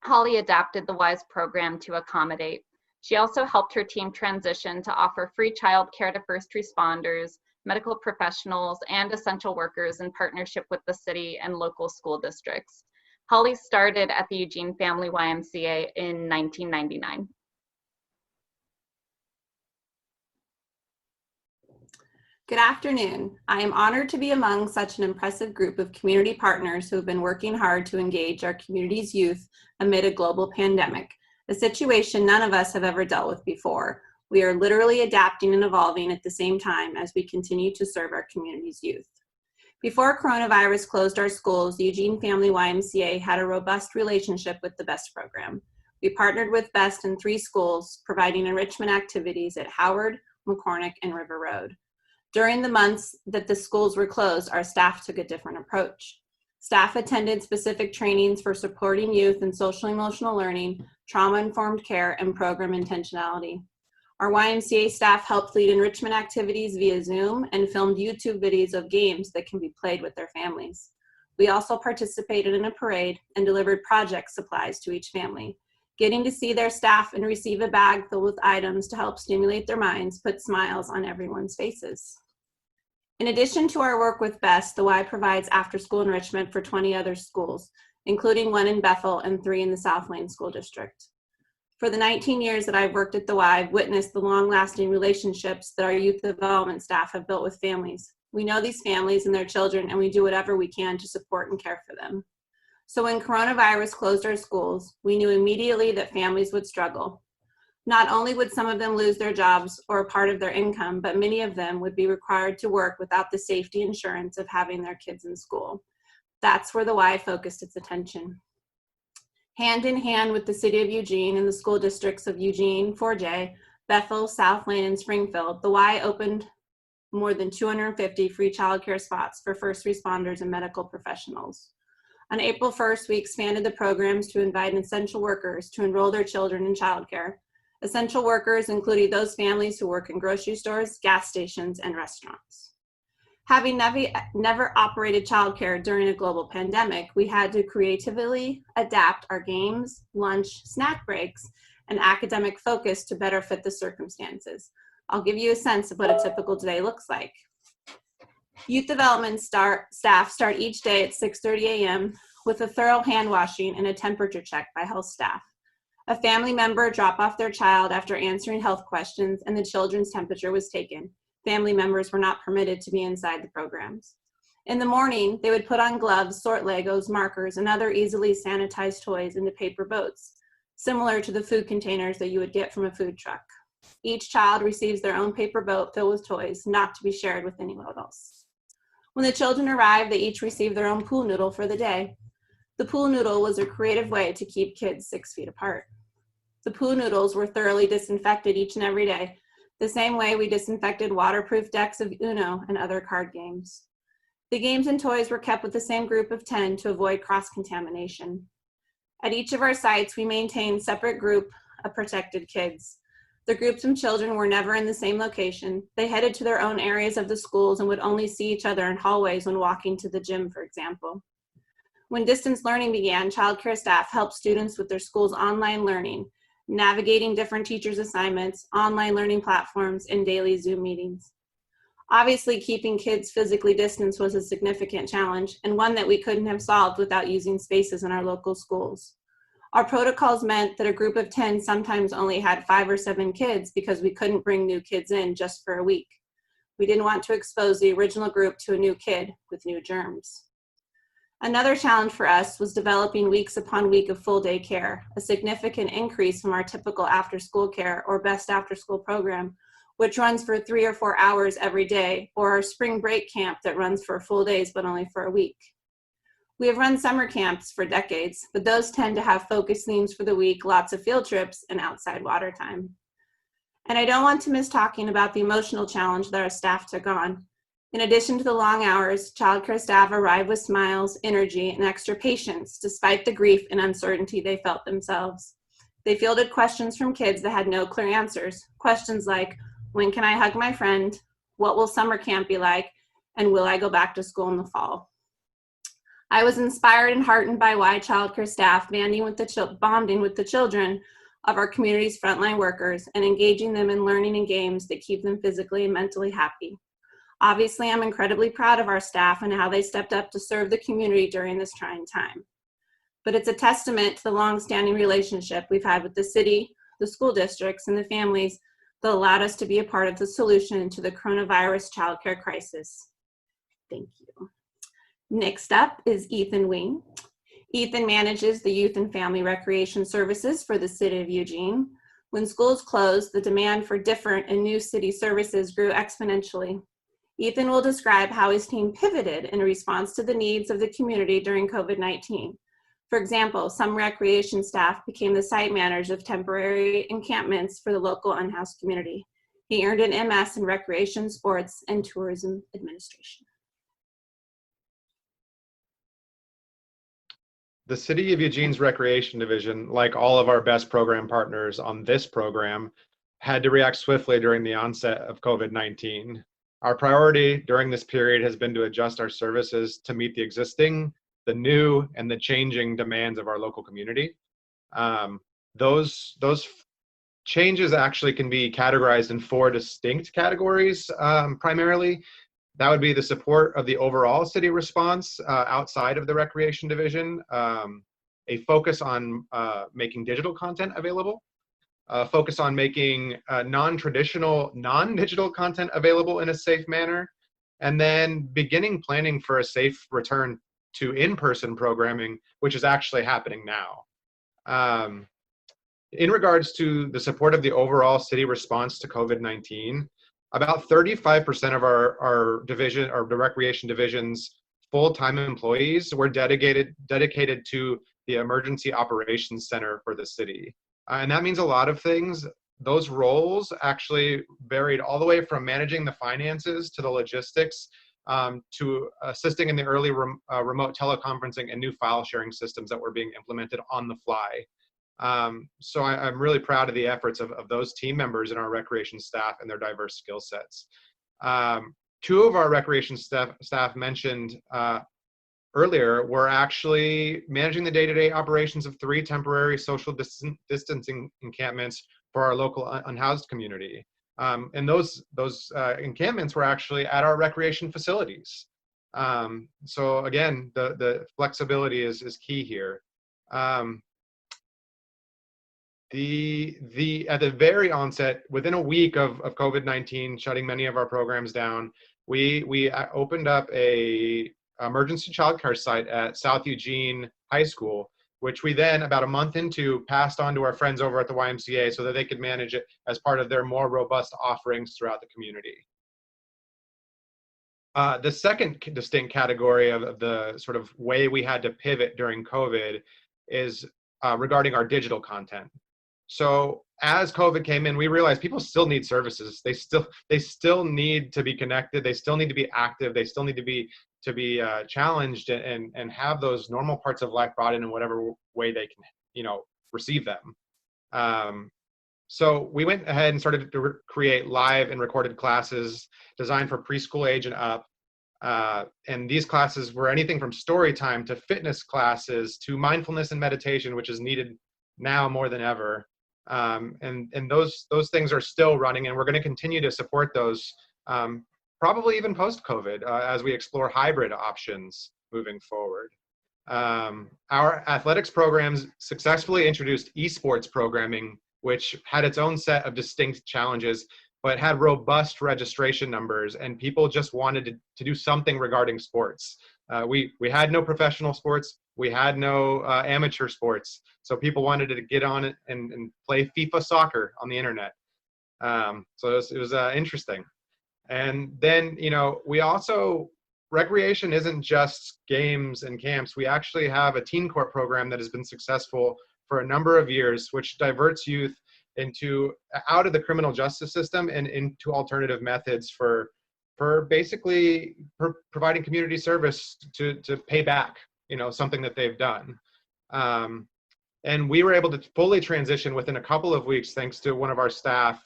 Speaker 6: Holly adapted the WISE program to accommodate. She also helped her team transition to offer free childcare to first responders, medical professionals, and essential workers in partnership with the city and local school districts. Holly started at the Eugene Family YMCA in 1999.
Speaker 7: Good afternoon. I am honored to be among such an impressive group of community partners who have been working hard to engage our community's youth amid a global pandemic, a situation none of us have ever dealt with before. We are literally adapting and evolving at the same time as we continue to serve our community's youth. Before coronavirus closed our schools, the Eugene Family YMCA had a robust relationship with the BEST program. We partnered with BEST in 3 schools, providing enrichment activities at Howard, McCormick, and River Road. During the months that the schools were closed, our staff took a different approach. Staff attended specific trainings for supporting youth in social emotional learning, trauma-informed care, and program intentionality. Our YMCA staff helped lead enrichment activities via Zoom and filmed YouTube videos of games that can be played with their families. We also participated in a parade and delivered project supplies to each family. Getting to see their staff and receive a bag filled with items to help stimulate their minds put smiles on everyone's faces. In addition to our work with BEST, the Y provides after-school enrichment for 20 other schools, including 1 in Bethel and 3 in the South Lane School District. For the 19 years that I've worked at the Y, I've witnessed the long-lasting relationships that our youth development staff have built with families. We know these families and their children, and we do whatever we can to support and care for them. So when coronavirus closed our schools, we knew immediately that families would struggle. Not only would some of them lose their jobs or a part of their income, but many of them would be required to work without the safety insurance of having their kids in school. That's where the Y focused its attention. Hand in hand with the City of Eugene and the school districts of Eugene, 4J, Bethel, South Lane, and Springfield, the Y opened more than 250 free childcare spots for first responders and medical professionals. On April 1st, we expanded the programs to invite essential workers to enroll their children in childcare. Essential workers including those families who work in grocery stores, gas stations, and restaurants. Having never operated childcare during a global pandemic, we had to creatively adapt our games, lunch, snack breaks, and academic focus to better fit the circumstances. I'll give you a sense of what a typical day looks like. Youth development staff start each day at 6:30 a.m. with a thorough hand washing and a temperature check by health staff. A family member drop off their child after answering health questions and the children's temperature was taken. Family members were not permitted to be inside the programs. In the morning, they would put on gloves, sort Legos, markers, and other easily sanitized toys into paper boats, similar to the food containers that you would get from a food truck. Each child receives their own paper boat filled with toys, not to be shared with anyone else. When the children arrive, they each receive their own pool noodle for the day. The pool noodle was a creative way to keep kids 6 feet apart. The pool noodles were thoroughly disinfected each and every day, the same way we disinfected waterproof decks of Uno and other card games. The games and toys were kept with the same group of 10 to avoid cross-contamination. At each of our sites, we maintained separate group of protected kids. The groups of children were never in the same location. They headed to their own areas of the schools and would only see each other in hallways when walking to the gym, for example. When distance learning began, childcare staff helped students with their school's online learning, navigating different teachers' assignments, online learning platforms, and daily Zoom meetings. Obviously, keeping kids physically distanced was a significant challenge and one that we couldn't have solved without using spaces in our local schools. Our protocols meant that a group of 10 sometimes only had 5 or 7 kids because we couldn't bring new kids in just for a week. We didn't want to expose the original group to a new kid with new germs. Another challenge for us was developing weeks upon week of full day care, a significant increase from our typical after school care or best after school program, which runs for 3 or 4 hours every day, or our spring break camp that runs for full days but only for a week. We have run summer camps for decades, but those tend to have focus themes for the week, lots of field trips, and outside water time. And I don't want to miss talking about the emotional challenge that our staff took on. In addition to the long hours, childcare staff arrived with smiles, energy, and extra patience despite the grief and uncertainty they felt themselves. They fielded questions from kids that had no clear answers. Questions like, when can I hug my friend? What will summer camp be like? And will I go back to school in the fall? I was inspired and heartened by why childcare staff bonding with the children of our community's frontline workers and engaging them in learning and games that keep them physically and mentally happy. Obviously, I'm incredibly proud of our staff and how they stepped up to serve the community during this trying time. But it's a testament to the long-standing relationship we've had with the city, the school districts, and the families that allowed us to be a part of the solution to the coronavirus childcare crisis. Thank you. Next up is Ethan Wing. Ethan manages the youth and family recreation services for the city of Eugene. When schools closed, the demand for different and new city services grew exponentially. Ethan will describe how his team pivoted in response to the needs of the community during COVID-19. For example, some recreation staff became the site managers of temporary encampments for the local unhoused community. He earned an MS in Recreation, Sports, and Tourism Administration.
Speaker 8: The City of Eugene's Recreation Division, like all of our best program partners on this program, had to react swiftly during the onset of COVID-19. Our priority during this period has been to adjust our services to meet the existing, the new, and the changing demands of our local community. Those changes actually can be categorized in 4 distinct categories, primarily. That would be the support of the overall city response outside of the Recreation Division, a focus on making digital content available, focus on making non-traditional, non-digital content available in a safe manner, and then beginning planning for a safe return to in-person programming, which is actually happening now. In regards to the support of the overall city response to COVID-19, about 35% of our division, or the recreation division's full-time employees were dedicated to the Emergency Operations Center for the city. And that means a lot of things. Those roles actually varied all the way from managing the finances to the logistics, to assisting in the early remote teleconferencing and new file sharing systems that were being implemented on the fly. So I'm really proud of the efforts of those team members in our recreation staff and their diverse skill sets. Two of our recreation staff mentioned earlier were actually managing the day-to-day operations of 3 temporary social distancing encampments for our local unhoused community. And those encampments were actually at our recreation facilities. So again, the flexibility is key here. At the very onset, within a week of COVID-19 shutting many of our programs down, we opened up a emergency childcare site at South Eugene High School, which we then, about a month into, passed on to our friends over at the YMCA so that they could manage it as part of their more robust offerings throughout the community. The second distinct category of the sort of way we had to pivot during COVID is regarding our digital content. So as COVID came in, we realized people still need services. They still need to be connected. They still need to be active. They still need to be challenged and have those normal parts of life brought in whatever way they can, receive them. So we went ahead and started to create live and recorded classes designed for preschool age and up. And these classes were anything from story time to fitness classes to mindfulness and meditation, which is needed now more than ever. And those things are still running, and we're going to continue to support those, probably even post-COVID, as we explore hybrid options moving forward. Our athletics programs successfully introduced esports programming, which had its own set of distinct challenges, but had robust registration numbers, and people just wanted to do something regarding sports. We had no professional sports. We had no amateur sports. So people wanted to get on it and play FIFA soccer on the internet. So it was interesting. And then, we also, recreation isn't just games and camps. We actually have a teen court program that has been successful for a number of years, which diverts youth out of the criminal justice system and into alternative methods for basically providing community service to pay back, something that they've done. And we were able to fully transition within a couple of weeks, thanks to one of our staff,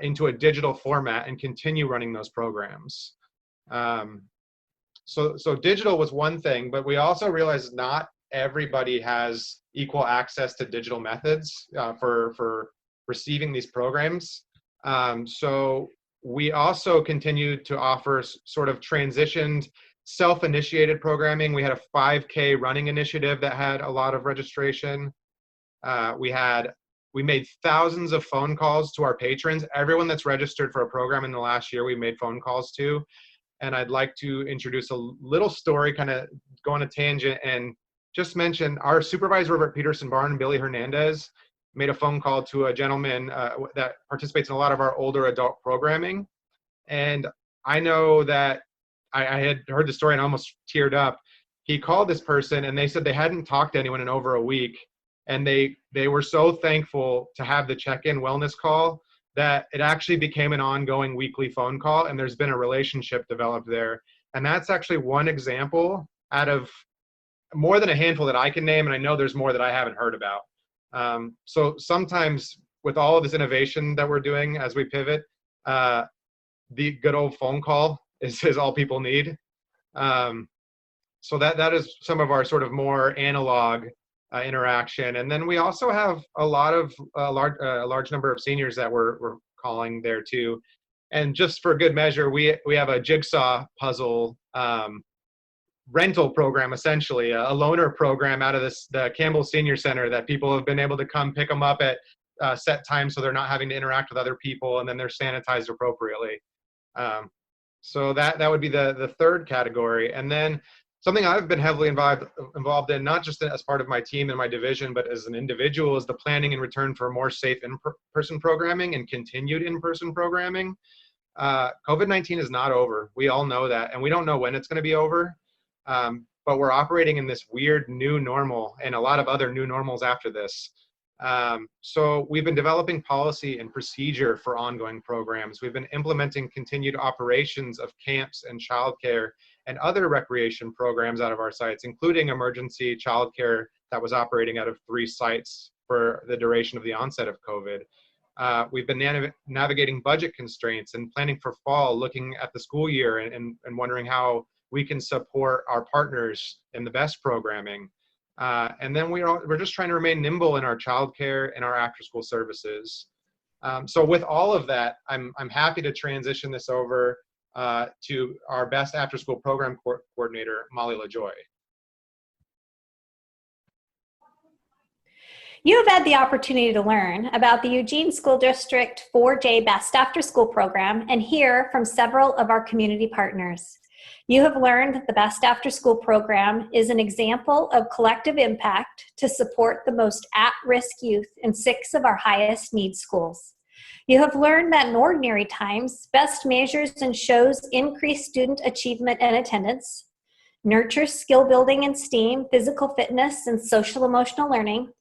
Speaker 8: into a digital format and continue running those programs. So digital was one thing, but we also realized not everybody has equal access to digital methods for receiving these programs. So we also continued to offer sort of transitioned self-initiated programming. We had a 5K running initiative that had a lot of registration. We made thousands of phone calls to our patrons. Everyone that's registered for a program in the last year, we made phone calls to. And I'd like to introduce a little story, kind of go on a tangent, and just mention our supervisor over at Peterson Barn, Billy Hernandez, made a phone call to a gentleman that participates in a lot of our older adult programming. And I know that I had heard the story and almost teared up. He called this person and they said they hadn't talked to anyone in over a week. And they were so thankful to have the check-in wellness call that it actually became an ongoing weekly phone call, and there's been a relationship developed there. And that's actually one example out of more than a handful that I can name, and I know there's more that I haven't heard about. So sometimes with all of this innovation that we're doing as we pivot, the good old phone call is all people need. So that is some of our sort of more analog interaction. And then we also have a large number of seniors that we're calling there too. And just for good measure, we have a jigsaw puzzle rental program, essentially a loaner program out of the Campbell Senior Center that people have been able to come pick them up at set times so they're not having to interact with other people, and then they're sanitized appropriately. So that would be the third category. And then something I've been heavily involved in, not just as part of my team and my division, but as an individual, is the planning and return for more safe in-person programming and continued in-person programming. COVID-19 is not over. We all know that, and we don't know when it's going to be over. But we're operating in this weird new normal and a lot of other new normals after this. So we've been developing policy and procedure for ongoing programs. We've been implementing continued operations of camps and childcare and other recreation programs out of our sites, including emergency childcare that was operating out of 3 sites for the duration of the onset of COVID. We've been navigating budget constraints and planning for fall, looking at the school year and wondering how we can support our partners in the best programming. And then we're just trying to remain nimble in our childcare and our after-school services. So with all of that, I'm happy to transition this over to our best after-school program coordinator, Molly Lajoie.
Speaker 3: You have had the opportunity to learn about the Eugene School District 4J Best After School program and hear from several of our community partners. You have learned that the Best After School program is an example of collective impact to support the most at-risk youth in 6 of our highest need schools. You have learned that in ordinary times, BEST measures and shows increased student achievement and attendance, nurtures skill building in STEAM, physical fitness, and social emotional learning.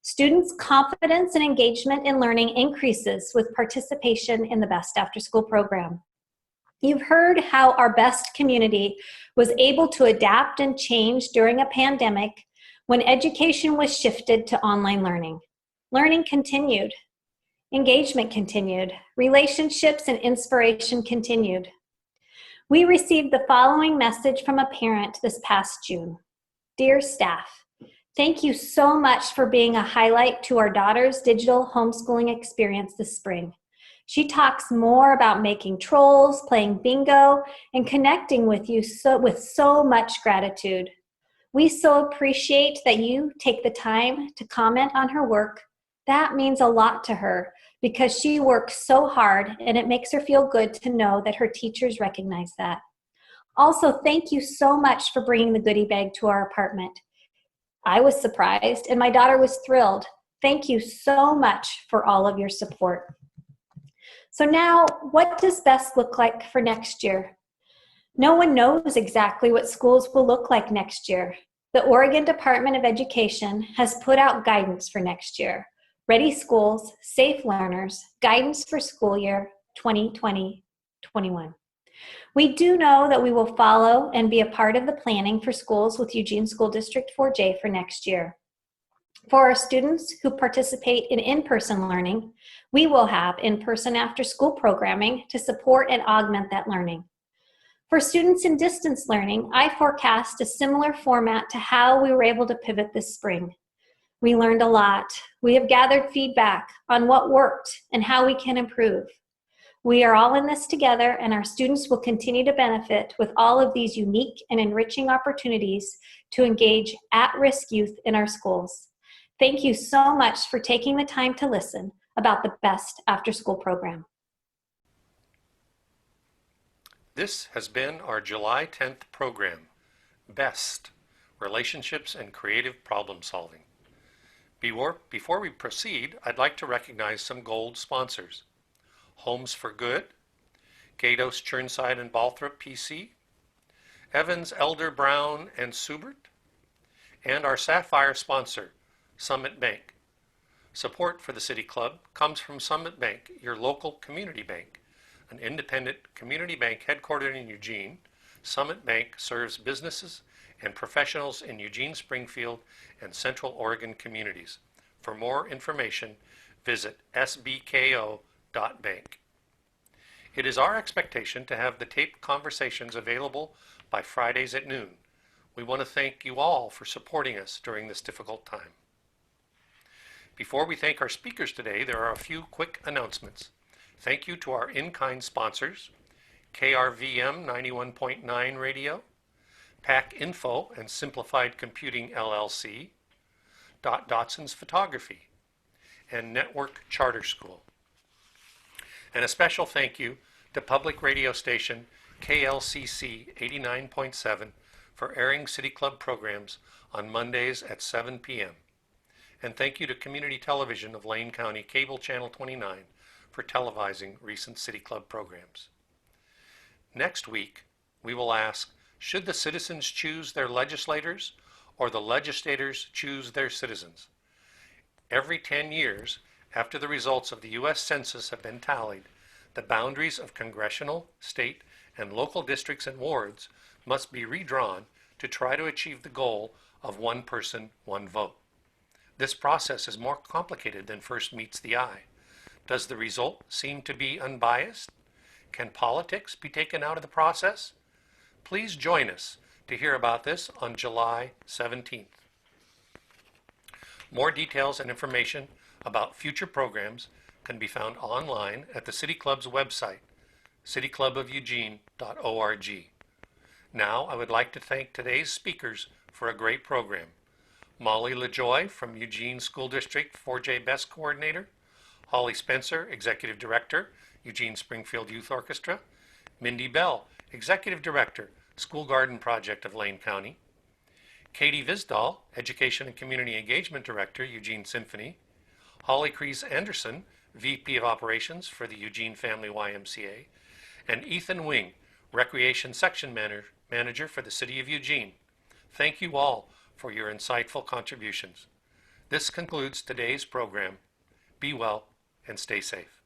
Speaker 3: Students' confidence and engagement in learning increases with participation in the Best After School program. You've heard how our BEST community was able to adapt and change during a pandemic when education was shifted to online learning. Learning continued, engagement continued, relationships and inspiration continued. We received the following message from a parent this past June. Dear staff, thank you so much for being a highlight to our daughter's digital homeschooling experience this spring. She talks more about making trolls, playing bingo, and connecting with you with so much gratitude. We so appreciate that you take the time to comment on her work. That means a lot to her because she works so hard, and it makes her feel good to know that her teachers recognize that. Also, thank you so much for bringing the goodie bag to our apartment. I was surprised, and my daughter was thrilled. Thank you so much for all of your support. So now, what does BEST look like for next year? No one knows exactly what schools will look like next year. The Oregon Department of Education has put out guidance for next year. Ready Schools, Safe Learners, Guidance for School Year 2020-21. We do know that we will follow and be a part of the planning for schools with Eugene School District 4J for next year. For our students who participate in in-person learning, we will have in-person after-school programming to support and augment that learning. For students in distance learning, I forecast a similar format to how we were able to pivot this spring. We learned a lot. We have gathered feedback on what worked and how we can improve. We are all in this together, and our students will continue to benefit with all of these unique and enriching opportunities to engage at-risk youth in our schools. Thank you so much for taking the time to listen about the Best After School program.
Speaker 1: This has been our July 10th program, BEST, Relationships and Creative Problem Solving. Before we proceed, I'd like to recognize some gold sponsors. Homes for Good, Gatos, Churnside, and Balthrop, PC, Evans, Elder, Brown, and Subert, and our Sapphire sponsor, Summit Bank. Support for the City Club comes from Summit Bank, your local community bank. An independent community bank headquartered in Eugene, Summit Bank serves businesses and professionals in Eugene, Springfield, and Central Oregon communities. For more information, visit sbko.bank. It is our expectation to have the taped conversations available by Fridays at noon. We want to thank you all for supporting us during this difficult time. Before we thank our speakers today, there are a few quick announcements. Thank you to our in-kind sponsors, KRVM 91.9 Radio, PAC Info and Simplified Computing LLC, Dotson's Photography, and Network Charter School. And a special thank you to public radio station KLCC 89.7 for airing City Club programs on Mondays at 7 p.m. And thank you to Community Television of Lane County Cable Channel 29 for televising recent City Club programs. Next week, we will ask, should the citizens choose their legislators or the legislators choose their citizens? Every 10 years, after the results of the U.S. Census have been tallied, the boundaries of congressional, state, and local districts and wards must be redrawn to try to achieve the goal of one person, one vote. This process is more complicated than first meets the eye. Does the result seem to be unbiased? Can politics be taken out of the process? Please join us to hear about this on July 17th. More details and information about future programs can be found online at the City Club's website, cityclubofueugene.org. Now, I would like to thank today's speakers for a great program. Molly Lajoie from Eugene School District 4J Best Coordinator, Holly Spencer, Executive Director, Eugene Springfield Youth Orchestra, Mindy Bell, Executive Director, School Garden Project of Lane County, Katie Visdahl, Education and Community Engagement Director, Eugene Symphony, Holly Kreese Anderson, VP of Operations for the Eugene Family YMCA, and Ethan Wing, Recreation Section Manager for the City of Eugene. Thank you all for your insightful contributions. This concludes today's program. Be well and stay safe.